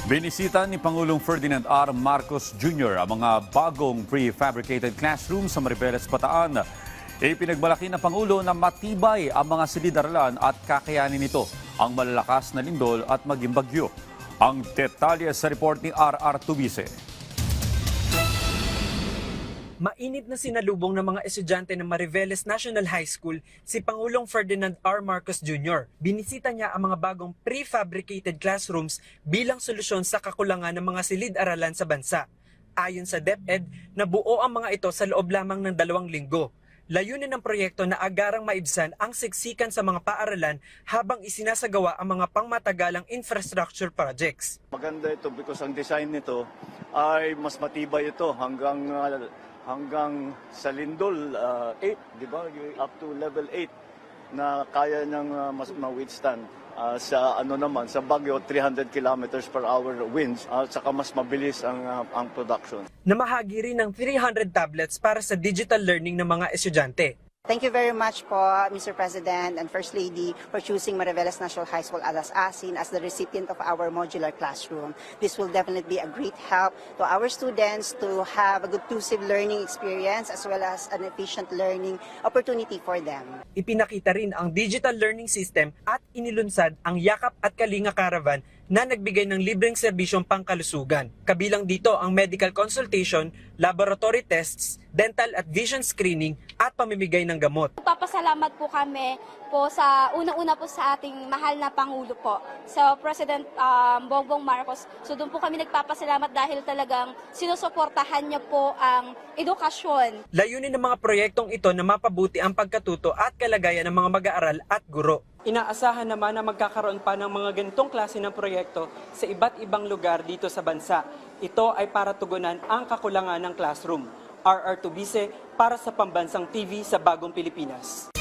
Binisita ni Pangulong Ferdinand R. Marcos Jr. ang mga bagong prefabricated classroom sa Mariveles, Bataan. Ipinagmalaki ng Pangulo na matibay ang mga silid-aralan at kakayanin nito ang malalakas na lindol at maging bagyo. Ang detalye sa report ni R.R. Tubise. Mainit na sinalubong ng mga estudyante ng Mariveles National High School si Pangulong Ferdinand R. Marcos Jr. Binisita niya ang mga bagong prefabricated classrooms bilang solusyon sa kakulangan ng mga silid-aralan sa bansa. Ayon sa DepEd, nabuo ang mga ito sa loob lamang ng 2 linggo. Layunin ng proyekto na agarang maibsan ang siksikan sa mga paaralan habang isinasagawa ang mga pangmatagalang infrastructure projects. Maganda ito because ang design nito ay mas matibay ito hanggang sa lindol 8, di ba? Up to level 8 na kaya niyang mas ma-withstand. Sa sa Baguio 300 kilometers per hour winds at saka mas mabilis ang production. Namahagi rin ng 300 tablets para sa digital learning ng mga estudyante. Thank you very much po, Mr. President and First Lady, for choosing Mariveles National High School Alas-Asin as the recipient of our modular classroom. This will definitely be a great help to our students to have a good inclusive learning experience as well as an efficient learning opportunity for them. Ipinakita rin ang digital learning system at inilunsad ang Yakap at Kalinga Caravan na nagbigay ng libreng serbisyong pangkalusugan. Kabilang dito ang medical consultation, laboratory tests, dental at vision screening at pamimigay ng gamot. Papasalamat po kami po sa unang-una po sa ating mahal na Pangulo po, sa President Bongbong Marcos. So doon po kami nagpapasalamat dahil talagang sinusuportahan niya po ang edukasyon. Layunin ng mga proyektong ito na mapabuti ang pagkatuto at kalagayan ng mga mag-aaral at guro. Inaasahan naman na magkakaroon pa ng mga ganitong klase ng proyekto sa iba't ibang lugar dito sa bansa. Ito ay para tugunan ang kakulangan ng classroom. R.R. Tubise para sa Pambansang TV sa Bagong Pilipinas.